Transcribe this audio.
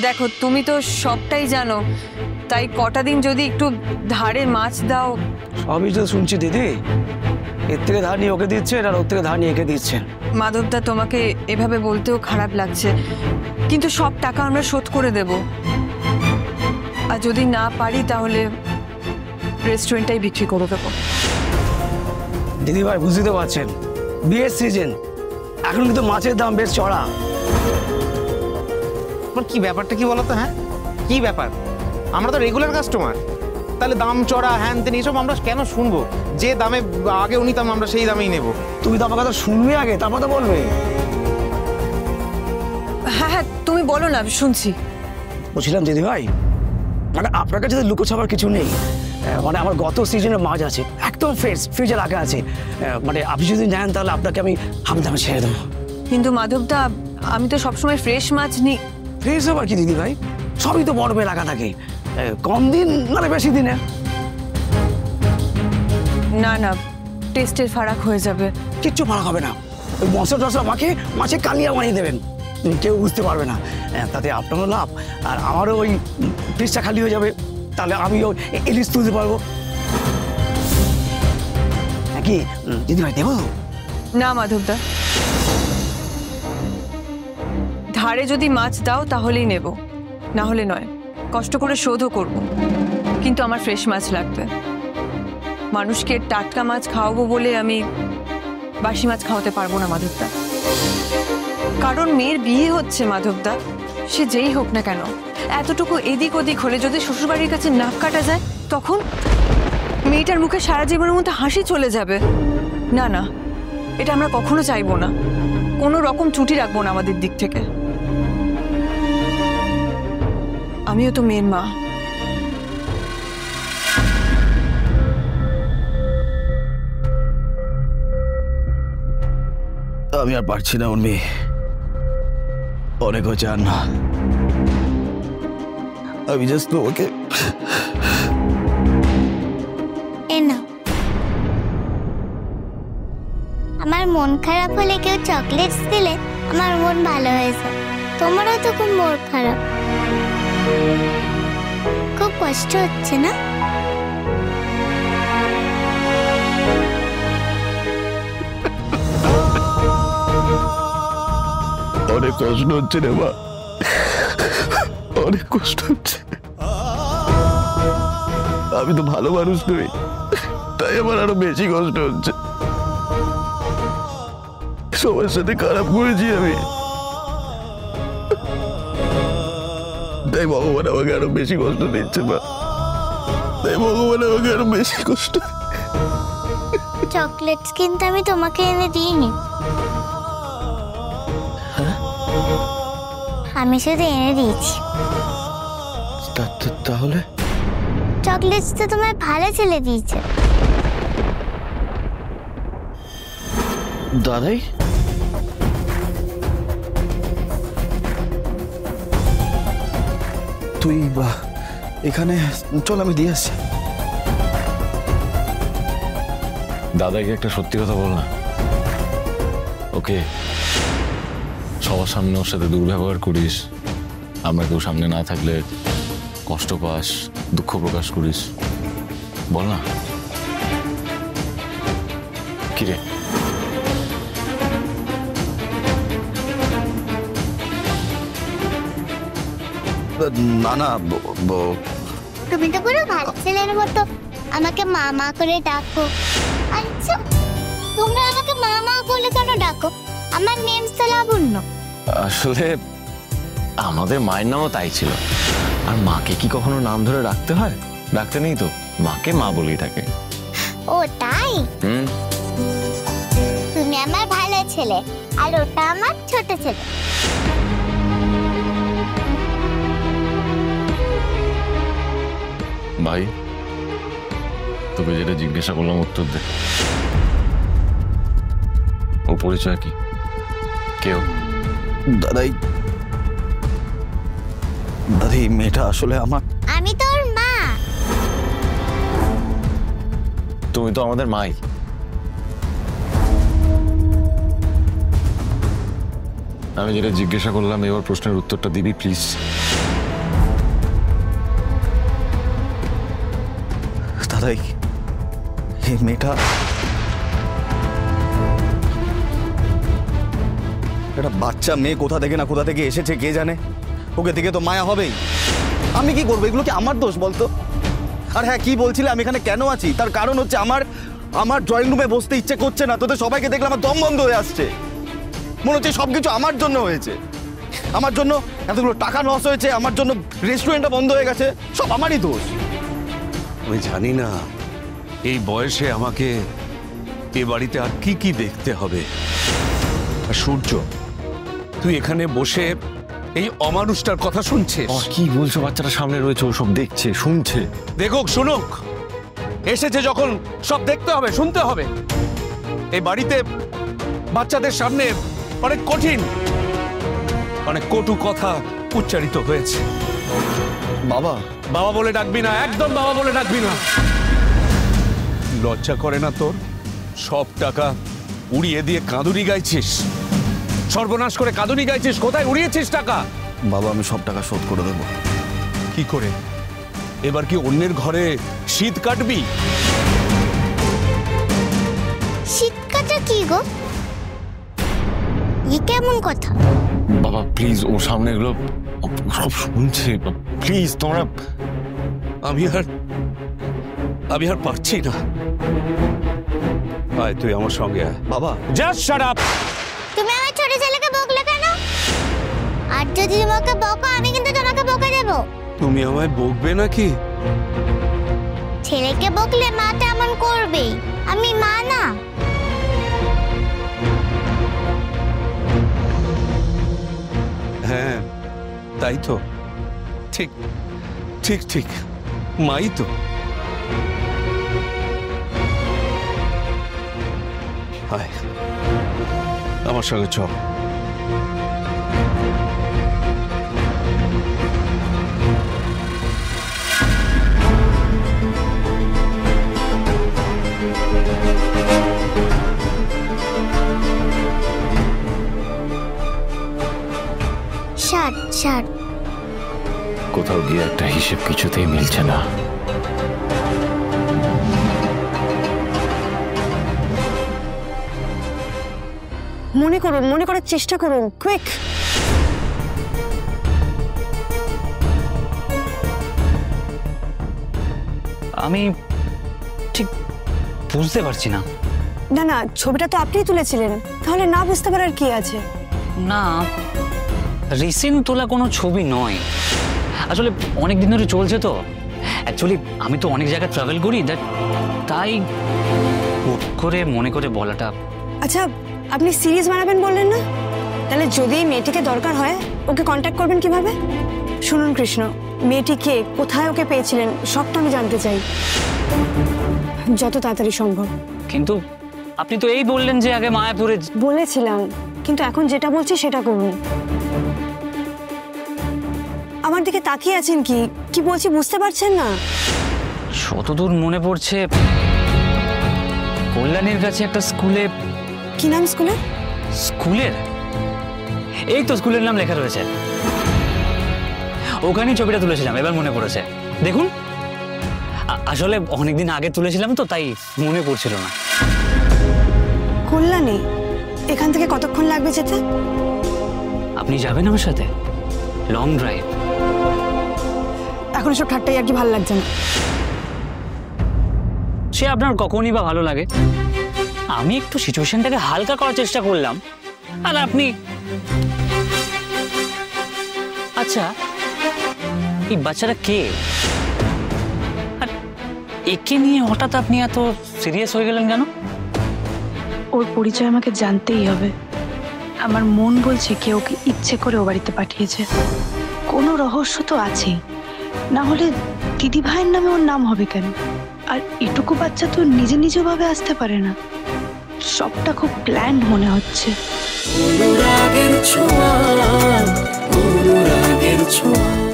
দেখো তুমি তো সবটাই জানো, তাই কটা দিন যদি একটু ধারে মাছ দাও। সবই তো শুনছি দিদি, এর থেকে ধার নিয়ে ওকে দিচ্ছেন আর ওর থেকে ধার নিয়ে একে দিচ্ছেন। মাধবদা তোমাকে এভাবে বলতেও খারাপ লাগছে, কিন্তু সব টাকা আমরা শোধ করে দেব। আর যদি না পারি তাহলে রেস্টুরেন্টটাই বিক্রি করে দেবো। দিদি ভাই বুঝতে পারছেন, বিয়ের সিজন, এখন কিন্তু মাছের দাম বেশ চড়া। কি ব্যাপারটা কি বলতো? হ্যাঁ কি ব্যাপার? আমরা তো রেগুলার কাস্টমার, তাহলে দাম চড়া হ্যান তেন এইসব আমরা কেন শুনবো? যে দামে আগে নিতাম আমরা সেই দামেই নেব। তুমি তো আমার কথা শুনবে আগে, তারপর তো বলবে। হ্যাঁ হ্যাঁ তুমি বলো না, শুনছি। বলছিলাম দিদি ভাই, মানে আপনার কাছে লুকোছাপার কিছু নেই। মানে আমার গত সিজনের মাছ আছে, একদম ফ্রেশ, ফ্রিজে রাখা আছে। মানে আপনি যদি নেন তাহলে আপনাকে আমি হাম দামে ছেড়ে দেবো। কিন্তু মাধবদা, আমি তো সবসময় ফ্রেশ মাছ নিই। ফ্রেশ আবার কি দিদি ভাই, সবই তো বরফে রাখা থাকে, কম দিন মানে বেশি দিনে। না না, টেস্টের ফারাক হয়ে যাবে। কিচ্ছু ফারাক হবে না, ওই মশলা টসলা মাখে মাছে কালিয়া বানিয়ে দেবেন, কেউ বুঝতে পারবে না। তাতে আপনারও লাভ আর আমারও ওই ফ্রিজটা খালি হয়ে যাবে, তাহলে আমিও ইলিশ তুলতে পারবো। কি দিদি ভাই দেবো? না মাধবদা, ধারে যদি মাছ দাও তাহলেই নেব, না হলে নয়। কষ্ট করে শোধও করব, কিন্তু আমার ফ্রেশ মাছ লাগবে। মানুষকে টাটকা মাছ খাওয়াবো বলে আমি বাসি মাছ খাওয়াতে পারবো না মাধবদা। কারণ মেয়ের বিয়ে হচ্ছে মাধবদা, সে যেই হোক না কেন, এতটুকু এদিক ওদিক হলে যদি শ্বশুরবাড়ির কাছে নাক কাটা যায়, তখন মেয়েটার মুখে সারা জীবনের মতো হাসি চলে যাবে। না না, এটা আমরা কখনো চাইবো না। কোনো রকম ত্রুটি রাখবো না আমাদের দিক থেকে। আমিও তো মেয়ের মা। আমি আর পারছি না উর্মি, অনেক হয়েছে আর না। আমি জাস্ট ওকে আমার মন খারাপ হলে কেউ চকলেটস দিলে আমার মন ভালো হয়ে যায়। তোমারও তো খুব মন খারাপ, খুব কষ্ট হচ্ছে না? অনেক কষ্ট হচ্ছে রে মা, অনেক কষ্ট হচ্ছে। আমি তো ভালো মানুষ নই, তাই আমার আরো বেশি কষ্ট হচ্ছে। সবার সাথে খারাপ করেছি আমি, তাই ভগবান আমাকে আরো বেশি কষ্ট দিচ্ছে মা, তাই ভগবান আমাকে আরো বেশি কষ্ট। চকলেটস কিন্তু আমি তোমাকে এনে দিইনি, আমি শুধু এনে দিয়েছি। তাহলে চকলেটস তো তোমার ভালো ছেলে দিয়েছে। দাদাই, তুই এখানে চল, আমি দিয়ে আসছি। দাদাকে একটা সত্যি কথা বল না। ওকে সবার সামনে ওর সাথে দুর্ব্যবহার করিস, আমরা কেউ সামনে না থাকলে কষ্ট পাস, দুঃখ প্রকাশ করিস, বল না। কিরে না না, তুমি তো পুরো ভালো ছেলের মতো আমাকে মামা করে ডাকো। আচ্ছা তোমরা আমাকে মামা বলে কেন ডাকো? আমার নেম তো লাবণ্য। আসলে আমাদের মায়ের নামও তাই ছিল। আর মাকে কি কখনো নাম ধরে রাখতে হয়? রাখতে নেই তো, মাকে মা বলেই থাকে। ও তাই? তুমি আমার ভালো ছেলে আর ওটা আমার ছোট ছেলে। ভাই তোকে যেটা জিজ্ঞাসা করলাম উত্তর দে। ও পরিচয় কি? কেউ? দাদাই, দাদি মেয়েটা আসলে আমার। আমি তোর মা। তুমি তো আমাদের মাই। আমি যেটা জিজ্ঞাসা করলাম এবার প্রশ্নের উত্তরটা দিবি প্লিজ। দাদাই এই মেয়েটা একটা বাচ্চা মেয়ে কোথা থেকে না কোথা থেকে এসেছে কে জানে, ওকে দেখে তো মায়া হবেই। আমি কি করবো, এগুলো কি আমার দোষ বলতো? আর হ্যাঁ, কি বলছিলে আমি এখানে কেন আছি তার কারণ হচ্ছে আমার ড্রয়িং রুমে বসতে ইচ্ছে করছে না। তোদের সবাইকে দেখলে আমার দম বন্ধ হয়ে আসছে, মনে হচ্ছে সবকিছু আমার জন্য হয়েছে, আমার জন্য এতগুলো টাকা লস হয়েছে, আমার জন্য রেস্টুরেন্টটা বন্ধ হয়ে গেছে, সব আমারই দোষ। আমি জানি না এই বয়সে আমাকে এ বাড়িতে আর কি কি দেখতে হবে। আর সূর্য, তুই এখানে বসে এই অমানুষটার কথা শুনছিস? কি বলছো? বাচ্চাটা সামনে রয়েছে, ও সব দেখছে শুনছে। দেখুক শুনুক, এসেছে যখন সব দেখতে হবে শুনতে হবে। এই বাড়িতে বাচ্চাদের সামনে অনেক কঠিন অনেক কটু কথা উচ্চারিত হয়েছে। বাবা, বাবা বলে ডাকবি না, একদম বাবা বলে ডাকবি না। লজ্জা করে না তোর? সব টাকা উড়িয়ে দিয়ে কাঁদুনি গাইছিস, সর্বনাশ করে কাঁদুনি গাইছিস। কোথায় উড়িয়েছিস টাকা? বাবা আমি সব টাকা শোধ করে দেবো। কি করে? এবার কি অন্যের ঘরে শীত কাটবি? শীত কাটা কি গো? এ কেমন কথা? বাবা প্লিজ, ও সামনে এগুলো সব শুনছে, প্লিজ তোমরা। আমি আর পারছি না। আয় তুই আমার সঙ্গে আয়। বাবা জাস্ট শাট আপ। তুমি আমার ছোট ছেলেকে বকলে কেন? আর যদি তোমাকে বকো আমি কিন্তু তোমাকে বকে দেব। তুমি আমায় বকবে নাকি? ছেলেকে বকলে মা তেমন করবেই, আমি মা না? হ্যাঁ তাই তো, ঠিক ঠিক ঠিক, মাই তো। আয় আমার সঙ্গে চল। ষাট কোথাও গিয়ে একটা হিসেব কিছুতেই মিলছে না। মনে করার চেষ্টা করুন, কুইক। আমি ঠিক বুঝতে পারছি না। না, ছবিটা তো আপনিই তুলেছিলেন, তাহলে না বুঝতে পারার কি আছে? না, রিসেন্ট তোলা কোনো ছবি নয়, আসলে অনেক দিন ধরে চলছে তো। অ্যাকচুয়ালি আমি তো অনেক জায়গায় ট্রাভেল করি, তাই হুট করে মনে করে বলাটা। আচ্ছা, আপনি সিরিজ বানাবেন বললেন না? তাহলে যদি মেয়েটিকে দরকার হয় ওকে কন্ট্যাক্ট করবেন কিভাবে? শুনুন কৃষ্ণ, মেয়েটিকে কোথায় ওকে পেয়েছিলেন সবটা আমি জানতে চাই, যত তাড়াতাড়ি সম্ভব। কিন্তু আপনি তো এই বললেন যে আগে মায়াপুরে। বলেছিলাম, কিন্তু এখন যেটা বলছি সেটা করুন। আমার দিকে তাকিয়ে আছেন কি বলছি বুঝতে পারছেন না? যতদূর মনে পড়ছে কল্যাণীর কাছে একটা স্কুলে। কি নাম স্কুলের? স্কুলের এই তো স্কুলের নাম লেখা রয়েছে, ওখানেই ছবিটা তুলেছিলাম, এবার মনে পড়েছে। দেখুন, আসলে অনেকদিন আগে তুলেছিলাম তো তাই মনে পড়ছিল না। কল্যাণী? এখান থেকে কতক্ষণ লাগবে যেতে? আপনি যাবেন আমার সাথে লং ড্রাইভ? এখন সব ঠাট্টাই আর কি ভালো লাগছে না। সে আপনার কখনই বা ভালো লাগে? আমি একটু সিচুয়েশনটাকে হালকা করার চেষ্টা করলাম, আর আপনি। আচ্ছা, এই বাচ্চাটা কে? আর একে নিয়ে হঠাৎ আপনি এত সিরিয়াস হয়ে গেলেন কেন? ওর পরিচয় আমাকে জানতেই হবে। আমার মন বলছে কেউ ওকে ইচ্ছে করে ও বাড়িতে পাঠিয়েছে। কোনো রহস্য তো আছেই, না হলে দিদি ভাইয়ের নামে ওর নাম হবে কেন? আর এটুকু বাচ্চা তো নিজে ভাবে আসতে পারে না। সবটা খুব প্ল্যান্ড মনে হচ্ছে। অনুরাগের ছোঁয়া, অনুরাগের ছোঁয়া।